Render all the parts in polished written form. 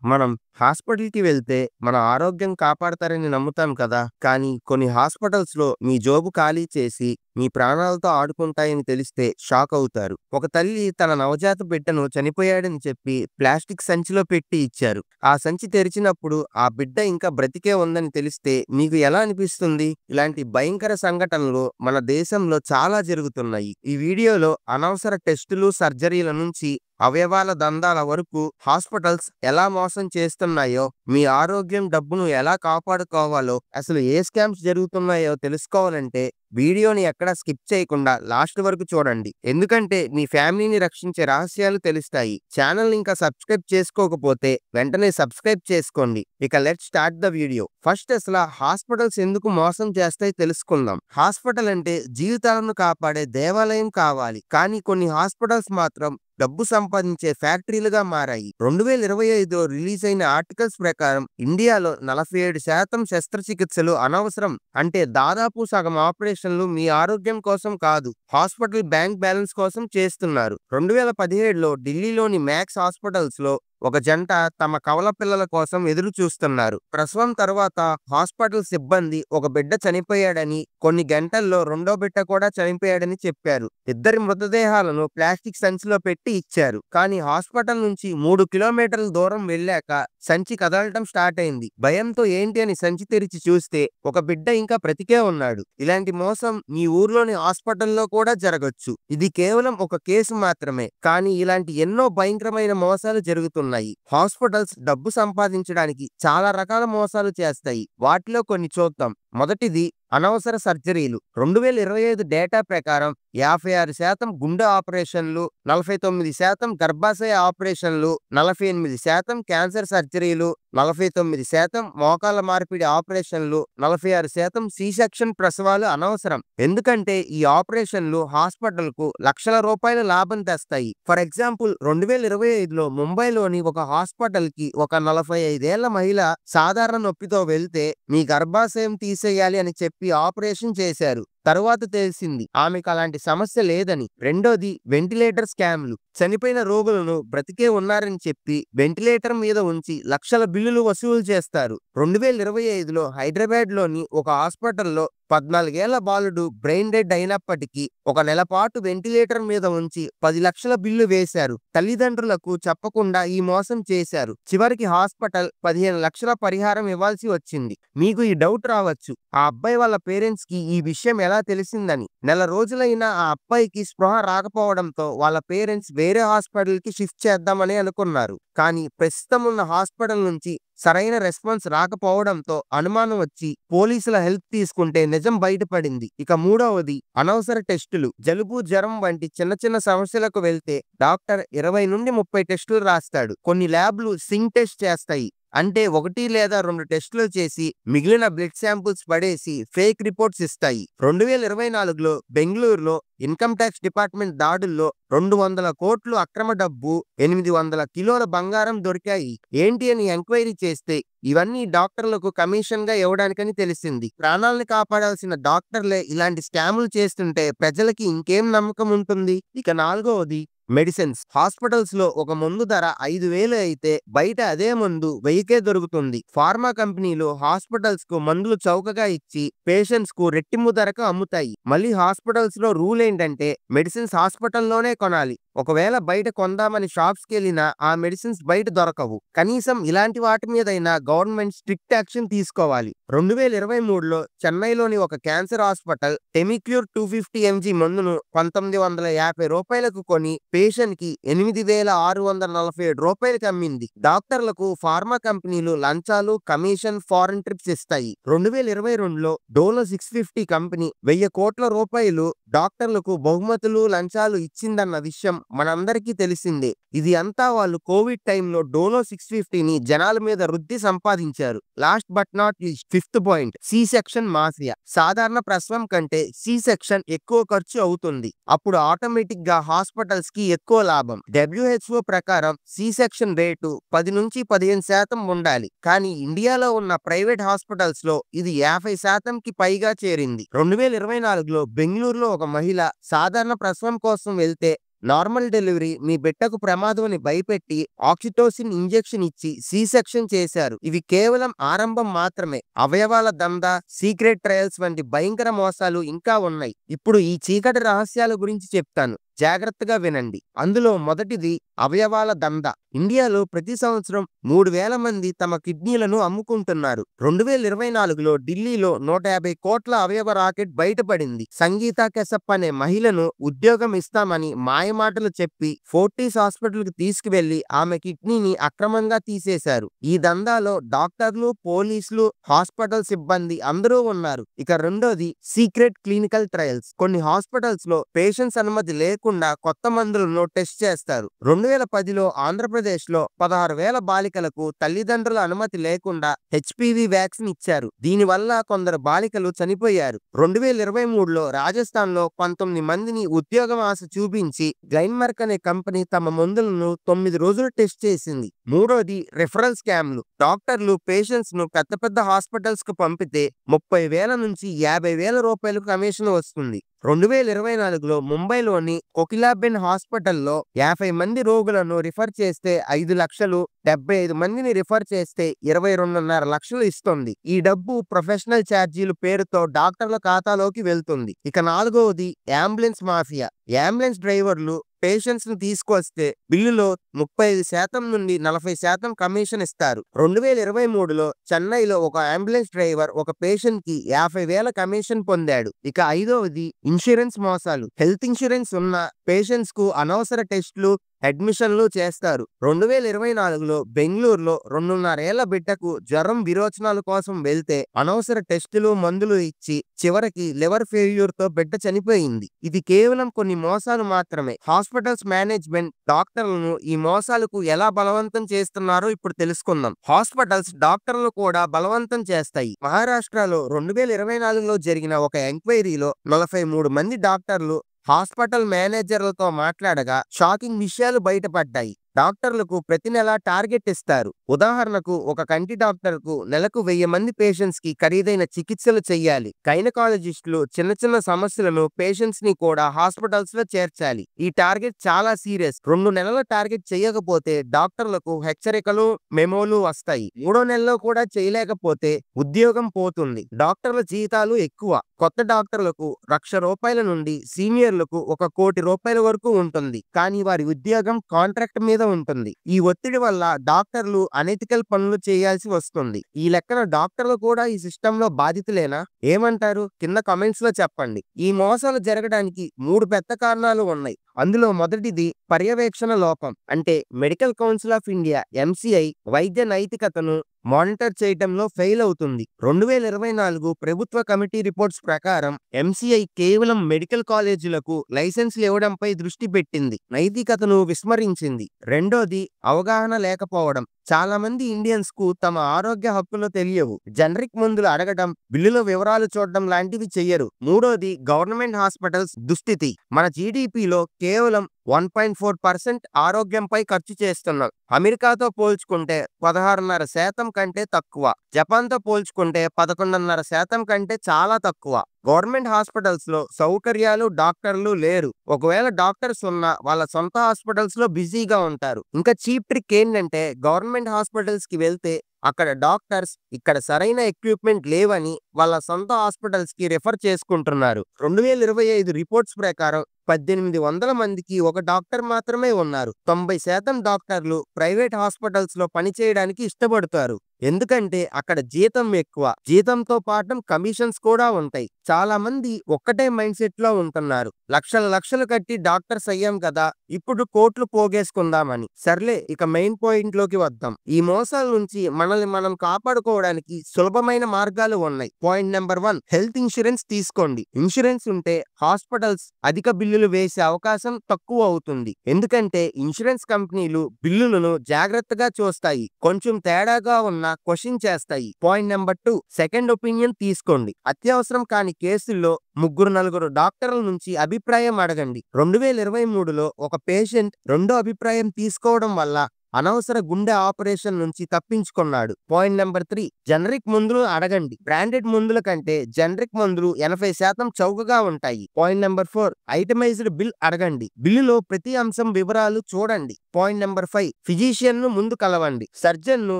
మనం హాస్పిటల్‌కి వెళ్తే మన ఆరోగ్యం కాపాడతారని నమ్ముతాం కదా! కానీ కొన్ని హాస్పిటల్స్‌లో మీ జోబు ఖాళీ చేసి మీ ప్రాణాలతో ఆడుకుంటాయని తెలిస్తే షాక్ అవుతారు. ఒక తల్లి తన నవజాత బిడ్డను చనిపోయాడని చెప్పి ప్లాస్టిక్ సంచిలో పెట్టి ఇచ్చారు. ఆ సంచి తెరిచినప్పుడు ఆ బిడ్డ ఇంకా బ్రతికే ఉందని తెలిస్తే మీకు ఎలా అనిపిస్తుంది? ఇలాంటి భయంకర సంఘటనలు మన దేశంలో చాలా జరుగుతున్నాయి. ఈ వీడియోలో అనవసర టెస్టులు, సర్జరీల నుంచి అవయవాల దందాల వరకు హాస్పిటల్స్ ఎలా మోసం చేస్తున్నాయో, మీ ఆరోగ్యం, డబ్బును ఎలా కాపాడుకోవాలో, అసలు ఏ స్కామ్స్ జరుగుతున్నాయో తెలుసుకోవాలంటే వీడియోని ఎక్కడా స్కిప్ చేయకుండా లాస్ట్ వరకు చూడండి. ఎందుకంటే మీ ఫ్యామిలీని రక్షించే రహస్యాలు తెలుస్తాయి. ఛానల్‌ని ఇంకా సబ్స్క్రైబ్ చేసుకోకపోతే వెంటనే సబ్స్క్రైబ్ చేసుకోండి. ఇక let's start the video. First అసలు హాస్పిటల్స్ ఎందుకు మోసం చేస్తాయో తెలుసుకుందాం. హాస్పిటల్ అంటే జీవితాలను కాపాడే దేవాలయం కావాలి. కానీ కొన్ని హాస్పిటల్స్ మాత్రం డబ్బు సంపాదించే ఫ్యాక్టరీలుగా మారాయి. 2025లో రిలీజ్ అయిన ఆర్టికల్స్ ప్రకారం ఇండియాలో 47% శస్త్రచికిత్సలు అనవసరం. అంటే దాదాపు సగం ఆపరేషన్లు మీ ఆరోగ్యం కోసం కాదు, హాస్పిటల్ బ్యాంక్ బ్యాలెన్స్ కోసం చేస్తున్నారు. 2017లో ఢిల్లీలోని మ్యాక్స్ హాస్పిటల్స్‌లో ఒక జంట తమ కవల పిల్లల కోసం ఎదురు చూస్తున్నారు. ప్రసవం తర్వాత హాస్పిటల్ సిబ్బంది ఒక బిడ్డ చనిపోయాడని, కొన్ని గంటల్లో రెండో బిడ్డ కూడా చనిపోయాడని చెప్పారు. ఇద్దరి మృతదేహాలను ప్లాస్టిక్ సంచిలో పెట్టి ఇచ్చారు. కానీ హాస్పిటల్ నుంచి 3 కిలోమీటర్ల దూరం వెళ్ళాక సంచి కదలటం స్టార్ట్ అయింది. భయంతో ఏంటి అని సంచి తెరిచి చూస్తే ఒక బిడ్డ ఇంకా బ్రతికే ఉన్నాడు. ఇలాంటి మోసం మీ ఊర్లోని హాస్పిటల్లో కూడా జరగొచ్చు. ఇది కేవలం ఒక కేసు మాత్రమే, కానీ ఇలాంటి ఎన్నో భయంకరమైన మోసాలు జరుగుతున్నాయి. హాస్పిటల్స్ డబ్బు సంపాదించడానికి చాలా రకాల మోసాలు చేస్తాయి. వాటిలో కొన్ని చూద్దాం. మొదటిది అనవసర సర్జరీలు. 2025 డేటా ప్రకారం 56% గుండె ఆపరేషన్లు, 49% గర్భాశయ ఆపరేషన్లు, 48% క్యాన్సర్ సర్జరీలు, 49% మోకాళ్ళ మార్పిడి ఆపరేషన్లు, 46% సి సెక్షన్ ప్రసవాలు అనవసరం. ఎందుకంటే ఈ ఆపరేషన్లు హాస్పిటల్‌కు లక్షల రూపాయల లాభం తెస్తాయి. ఫర్ ఎగ్జాంపుల్ 2025లో ముంబైలోని ఒక హాస్పిటల్‌కి ఒక 45 ఏళ్ల మహిళ సాధారణ నొప్పితో వెళ్తే మీ గర్భాశయం తీసేయాలి అని చెప్పి ఆపరేషన్ చేశారు. తరువాత తెలిసింది ఆమెకు అలాంటి సమస్య లేదని. రెండోది వెంటిలేటర్ స్కామ్లు. చనిపోయిన రోగులను బ్రతికే ఉన్నారని చెప్పి వెంటిలేటర్ మీద ఉంచి లక్షల బిల్లులు వసూలు చేస్తారు. 2025లో హైదరాబాద్‌లోని ఒక హాస్పిటల్లో 14 ఏళ్ల బాలుడు బ్రెయిన్ డెడ్ అయినప్పటికీ ఒక నెల పాటు వెంటిలేటర్ మీద ఉంచి 10 లక్షల బిల్లు వేశారు. తల్లిదండ్రులకు చెప్పకుండా ఈ మోసం చేశారు. చివరికి హాస్పిటల్ 15 లక్షల పరిహారం ఇవ్వాల్సి వచ్చింది. మీకు ఈ డౌట్ రావచ్చు, ఆ అబ్బాయి వాళ్ళ పేరెంట్స్ కి ఈ విషయం ఎలా తెలిసిందని. నెల రోజులైనా ఆ అబ్బాయికి స్పృహ రాకపోవడంతో వాళ్ళ పేరెంట్స్ వేరే హాస్పిటల్ కి షిఫ్ట్ చేద్దామని అనుకున్నారు. కానీ ప్రస్తుతం ఉన్న హాస్పిటల్ నుంచి సరైన రెస్పాన్స్ రాకపోవడంతో అనుమానం వచ్చి పోలీసుల హెల్ప్ తీసుకుంటే నిజం బయటపడింది. ఇక మూడవది అనవసర టెస్టులు. జలుబు, జ్వరం వంటి చిన్న చిన్న సమస్యలకు వెళ్తే డాక్టర్ 20 నుండి 30 టెస్టులు రాస్తాడు. కొన్ని ల్యాబ్లు సింగ్ టెస్ట్ చేస్తాయి. అంటే 1 లేదా 2 టెస్టులు చేసి మిగిలిన బ్లడ్ శాంపుల్స్ పడేసి ఫేక్ రిపోర్ట్స్ ఇస్తాయి. 2024లో బెంగుళూరులో ఇన్కమ్ ట్యాక్స్ డిపార్ట్మెంట్ దాడుల్లో 200 కోట్లు అక్రమ డబ్బు, 800 కిలోల బంగారం దొరికాయి. ఏంటి అని ఎంక్వైరీ చేస్తే ఇవన్నీ డాక్టర్లకు కమిషన్ గా ఇవ్వడానికని తెలిసింది. ప్రాణాలను కాపాడాల్సిన డాక్టర్లే ఇలాంటి స్కాములు చేస్తుంటే ప్రజలకి ఇంకేం నమ్మకం ఉంటుంది? ఇక నాలుగవది మెడిసిన్స్. హాస్పిటల్స్ లో ఒక మందు ధర 5,000 అయితే బయట అదే మందు 1000కే దొరుకుతుంది. ఫార్మా కంపెనీలు హాస్పిటల్స్ కు మందులు చౌకగా ఇచ్చి పేషెంట్స్ కు రెట్టింపు ధరకు అమ్ముతాయి. మళ్ళీ హాస్పిటల్స్ లో రూల్ ఏంటంటే మెడిసిన్స్ హాస్పిటల్లోనే కొనాలి. ఒకవేళ బయట కొందామని షాప్స్ కి వెళ్ళినా ఆ మెడిసిన్స్ బయట దొరకవు. కనీసం ఇలాంటి వాటి మీదైనా గవర్నమెంట్ స్ట్రిక్ట్ యాక్షన్ తీసుకోవాలి. 2023లో చెన్నైలోని ఒక క్యాన్సర్ హాస్పిటల్ టెమిక్యూర్ 250 mg మందును 1950 రూపాయలకు కొని పేషెంట్ కి 8,647 రూపాయలకి అమ్మింది. డాక్టర్లకు ఫార్మా కంపెనీలు లంచాలు, కమిషన్, ఫారెన్ ట్రిప్స్ ఇస్తాయి. 2022లో డోలో 650 కంపెనీ 1000 కోట్ల రూపాయలు డాక్టర్లకు బహుమతులు, లంచాలు ఇచ్చిందన్న విషయం మనందరికీ తెలిసిందే. ఇది అంతా వాళ్ళు కోవిడ్ టైంలో డోలో 650ని జనాల మీద రుద్ది సంపాదించారు. Last but not least, fifth point, C section mafia. సాధారణ ప్రసవం కంటే సి సెక్షన్ ఎక్కువ ఖర్చు అవుతుంది. అప్పుడు ఆటోమేటిక్ గా హాస్పిటల్స్ కి ఎక్కువ లాభం. WHO ప్రకారం సి సెక్షన్ రేటు 10 నుంచి 15% ఉండాలి. కానీ ఇండియాలో ఉన్న ప్రైవేట్ హాస్పిటల్స్ లో ఇది 50%కి పైగా చేరింది. 2024లో బెంగళూరులో ఒక మహిళ సాధారణ ప్రసవం కోసం వెళ్తే నార్మల్ డెలివరీ మీ బిడ్డకు ప్రమాదం అని భయపెట్టి ఆక్సిటోసిన్ ఇంజెక్షన్ ఇచ్చి సి సెక్షన్ చేశారు. ఇవి కేవలం ఆరంభం మాత్రమే. అవయవాల దందా, సీక్రెట్ ట్రయల్స్ వంటి భయంకర మోసాలు ఇంకా ఉన్నాయి. ఇప్పుడు ఈ చీకటి రహస్యాల గురించి చెప్తాను. జాగ్రత్తగా వినండి. అందులో మొదటిది అవయవాల దందా. ఇండియాలో ప్రతి సంవత్సరం 3,000 మంది తమ కిడ్నీలను అమ్ముకుంటున్నారు. 2024లో ఢిల్లీలో 150 కోట్ల అవయవ రాకెట్ బయటపడింది. సంగీత కెసప్ అనే మహిళను ఉద్యోగం ఇస్తామని మాయమాటలు చెప్పి ఫోర్టీస్ హాస్పిటల్కి తీసుకువెళ్లి ఆమె కిడ్నీని అక్రమంగా తీసేశారు. ఈ దందాలో డాక్టర్లు, పోలీసులు, హాస్పిటల్ సిబ్బంది అందరూ ఉన్నారు. ఇక రెండోది సీక్రెట్ క్లినికల్ ట్రయల్స్. కొన్ని హాస్పిటల్స్ లో పేషెంట్స్ అనుమతి లేకుండా కొత్త మందులను టెస్ట్ చేస్తారు. 2010లో ఆంధ్రప్రదేశ్లో 16,000 బాలికలకు తల్లిదండ్రుల అనుమతి లేకుండా హెచ్పివి వ్యాక్సిన్ ఇచ్చారు. దీనివల్ల కొందరు బాలికలు చనిపోయారు. 2023లో రాజస్థాన్లో 19 మందిని ఉద్యోగం ఆశ చూపించి గ్లైన్మార్క్ అనే కంపెనీ తమ మందులను 9 రోజులు టెస్ట్ చేసింది. మూడోది రెఫరల్ స్కామ్లు. డాక్టర్లు పేషెంట్స్ ను పెద్ద పెద్ద హాస్పిటల్స్ కు పంపితే 30,000 నుంచి 50,000 రూపాయలు కమిషన్ వస్తుంది. 2024లో ముంబైలోని కోకిలాబెన్ హాస్పిటల్లో 50 మంది రోగులను రిఫర్ చేస్తే 5 లక్షలు, 75 మందిని రిఫర్ చేస్తే 22.5 లక్షలు ఇస్తుంది. ఈ డబ్బు ప్రొఫెషనల్ ఛార్జీలు పేరుతో డాక్టర్ల ఖాతాలోకి వెళ్తుంది. ఇక నాలుగవది అంబులెన్స్ మాఫియా. అంబులెన్స్ డ్రైవర్లు పేషెంట్స్ ను తీసుకొస్తే బిల్లులో 35% నుండి 40% కమిషన్ ఇస్తారు. 2023లో చెన్నైలో ఒక అంబులెన్స్ డ్రైవర్ ఒక పేషెంట్ కి 50,000 కమిషన్ పొందాడు. ఇక ఐదవది ఇన్సూరెన్స్ మోసాలు. హెల్త్ ఇన్సూరెన్స్ ఉన్న పేషెంట్స్ కు అనవసర టెస్టులు, అడ్మిషన్లు చేస్తారు. 2024లో బెంగళూరులో 2.5 ఏళ్ల బిడ్డకు జ్వరం, విరోచనాల కోసం వెళ్తే అనవసర టెస్టులు, మందులు ఇచ్చి చివరికి లివర్ ఫెయిల్యూర్ తో బిడ్డ చనిపోయింది. ఇది కేవలం కొన్ని మోసాలు మాత్రమే. హాస్పిటల్స్ మేనేజ్మెంట్ డాక్టర్లను ఈ మోసాలకు ఎలా బలవంతం చేస్తున్నారో ఇప్పుడు తెలుసుకుందాం. హాస్పిటల్స్ డాక్టర్లు కూడా బలవంతం చేస్తాయి. మహారాష్ట్రలో 2024లో జరిగిన ఒక ఎంక్వైరీలో 43 మంది డాక్టర్లు హాస్పిటల్ మేనేజర్లతో మాట్లాడగా షాకింగ్ విషయాలు బయటపడ్డాయి. డాక్టర్లకు ప్రతి నెల టార్గెట్ ఇస్తారు. ఉదాహరణకు ఒక కంటి డాక్టర్ కు నెలకు 1000 మంది పేషెంట్స్ కి ఖరీదైన చికిత్సలు చేయాలి. గైనకాలజిస్టులు చిన్న చిన్న సమస్యలను పేషెంట్స్ ని కూడా హాస్పిటల్స్ లో చేర్చాలి. ఈ టార్గెట్ చాలా సీరియస్. 2 నెలల టార్గెట్ చేయకపోతే డాక్టర్లకు హెచ్చరికలు, మెమోలు వస్తాయి. 3వ నెలలో కూడా చేయలేకపోతే ఉద్యోగం పోతుంది. డాక్టర్ల జీతాలు ఎక్కువ. కొత్త డాక్టర్లకు ₹1,00,000 నుండి సీనియర్లకు ₹1,00,00,000 వరకు ఉంటుంది. కానీ వారి ఉద్యోగం కాంట్రాక్ట్ మీద ఉంటుంది. ఈ ఒత్తిడి వల్ల డాక్టర్లు అనెతికల్ పనులు చేయాల్సి వస్తుంది. ఈ లెక్కన డాక్టర్లు కూడా ఈ సిస్టమ్ లో బాధితులేనా? ఏమంటారు? కింద కమెంట్స్ లో చెప్పండి. ఈ మోసాలు జరగడానికి 3 పెద్ద కారణాలు ఉన్నాయి. అందులో మొదటిది పర్యవేక్షణ లోపం. అంటే medical council of India MCI వైద్య నైతికతను మానిటర్ చేయడంలో ఫెయిల్ అవుతుంది. 2024 ప్రభుత్వ కమిటీ రిపోర్ట్స్ ప్రకారం MCI కేవలం మెడికల్ కాలేజీలకు లైసెన్సులు ఇవ్వడంపై దృష్టి పెట్టింది, నైతికతను విస్మరించింది. రెండోది అవగాహన లేకపోవడం. చాలా మంది ఇండియన్స్ కు తమ ఆరోగ్య హక్కులు తెలియవు. జనరిక్ మందులు అడగడం, బిల్లుల వివరాలు చూడడం లాంటివి చెయ్యరు. మూడోది గవర్నమెంట్ హాస్పిటల్స్ దుస్థితి. మన జీడిపిలో కేవలం 1.4% ఆరోగ్యంపై ఖర్చు చేస్తున్నాం. అమెరికాతో పోల్చుకుంటే 16.5% కంటే తక్కువ. జపాన్తో పోల్చుకుంటే 11.5% కంటే చాలా తక్కువ. గవర్నమెంట్ హాస్పిటల్స్ లో సౌకర్యాలు, డాక్టర్లు లేరు. ఒకవేళ డాక్టర్స్ ఉన్నా వాళ్ళ సొంత హాస్పిటల్స్ లో బిజీగా ఉంటారు. ఇంకా చీప్ ట్రిక్ ఏంటంటే గవర్నమెంట్ హాస్పిటల్స్ కి వెళ్తే అక్కడ డాక్టర్స్ ఇక్కడ సరైన ఎక్విప్మెంట్ లేవని వాళ్ళ సొంత హాస్పిటల్స్ కి రిఫర్ చేసుకుంటున్నారు. 2025 రిపోర్ట్స్ ప్రకారం 1800 మందికి ఒక డాక్టర్ మాత్రమే ఉన్నారు. 90% డాక్టర్లు ప్రైవేట్ హాస్పిటల్స్ లో పనిచేయడానికి ఇష్టపడతారు. ఎందుకంటే అక్కడ జీతం ఎక్కువ. జీతంతో పాటు కమిషన్స్ కూడా ఉంటాయి. చాలా మంది ఒక్కటే మైండ్ సెట్ లో ఉంటున్నారు. లక్షలు కట్టి డాక్టర్స్ అయ్యాం కదా, ఇప్పుడు కోట్లు పోగేసుకుందామని. సర్లే, ఇక మెయిన్ పాయింట్ లోకి వద్దాం. ఈ మోసాల నుంచి మనల్ని మనం కాపాడుకోవడానికి సులభమైన మార్గాలు ఉన్నాయి. పాయింట్ నెంబర్ 1, హెల్త్ ఇన్సూరెన్స్ తీసుకోండి. ఇన్సూరెన్స్ ఉంటే హాస్పిటల్స్ అధిక బిల్లులు వేసే అవకాశం తక్కువ అవుతుంది. ఎందుకంటే ఇన్సూరెన్స్ కంపెనీలు బిల్లులను జాగ్రత్తగా చూస్తాయి. కొంచెం తేడాగా ఉన్న క్వశ్చన్ చేస్తాయి. పాయింట్ నెంబర్ 2, సెకండ్ ఒపీనియన్ తీసుకోండి. అత్యవసరం కాని కేసుల్లో 3-4 డాక్టర్ల నుంచి అభిప్రాయం అడగండి. 2023లో ఒక పేషెంట్ రెండో అభిప్రాయం తీసుకోవడం వల్ల అనవసర గుండె ఆపరేషన్ నుంచి తప్పించుకున్నాడు. పాయింట్ నెంబర్ 3, జనరిక్ మందులు అడగండి. బ్రాండెడ్ మందుల కంటే జనరిక్ మందులు 80% చౌకగా ఉంటాయి. పాయింట్ నెంబర్ 4, ఐటమైజ్డ్ బిల్ అడగండి. బిల్లులో ప్రతి అంశం వివరాలు చూడండి. పాయింట్ నెంబర్ 5, ఫిజిషియన్ ను ముందు కలవండి. సర్జన్ ను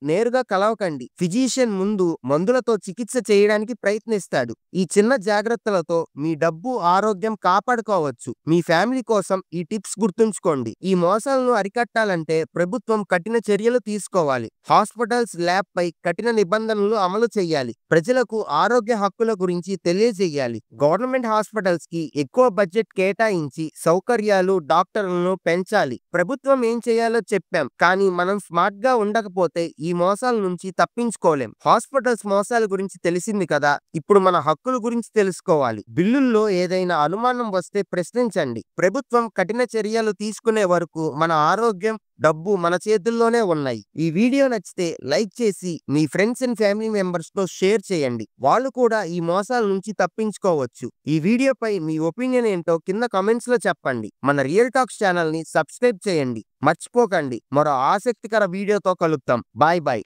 నేరుగా కలవకండి. ఫిజిషియన్ ముందు మందులతో చికిత్స చేయడానికి ప్రయత్నిస్తాడు. ఈ చిన్న జాగ్రత్తలతో మీ డబ్బు, ఆరోగ్యం కాపాడుకోవచ్చు. మీ ఫ్యామిలీ కోసం ఈ టిప్స్ గుర్తుంచుకోండి. ఈ మోసాలను అరికట్టాలంటే ప్రభుత్వం కఠిన చర్యలు తీసుకోవాలి. హాస్పిటల్స్, ల్యాబ్ పై కఠిన నిబంధనలు అమలు చేయాలి. ప్రజలకు ఆరోగ్య హక్కుల గురించి తెలియజేయాలి. గవర్నమెంట్ హాస్పిటల్స్ కి ఎక్కువ బడ్జెట్ కేటాయించి సౌకర్యాలు, డాక్టర్లను పెంచాలి. ప్రభుత్వం ఏం చేయాలో చెప్పాం, కానీ మనం స్మార్ట్ గా ఉండకపోతే ఈ మోసాల నుంచి తప్పించుకోలేం. హాస్పిటల్స్ మోసాల గురించి తెలిసింది కదా, ఇప్పుడు మన హక్కుల గురించి తెలుసుకోవాలి. బిల్లుల్లో ఏదైనా అనుమానం వస్తే ప్రశ్నించండి. ప్రభుత్వం కఠిన చర్యలు తీసుకునే వరకు మన ఆరోగ్యం, డబ్బు మన చేతుల్లోనే ఉన్నాయి. ఈ వీడియో నచ్చితే లైక్ చేసి మీ ఫ్రెండ్స్ అండ్ ఫ్యామిలీ మెంబర్స్ తో షేర్ చేయండి. వాళ్ళు కూడా ఈ మోసాల నుంచి తప్పించుకోవచ్చు. ఈ వీడియోపై మీ ఒపీనియన్ ఏంటో కింద కామెంట్స్ లో చెప్పండి. మన రియల్ టాక్స్ ఛానల్ ని సబ్స్క్రైబ్ చేయండి. మర్చిపోకండి. మరో ఆసక్తికర వీడియోతో కలుద్దాం. Bye bye.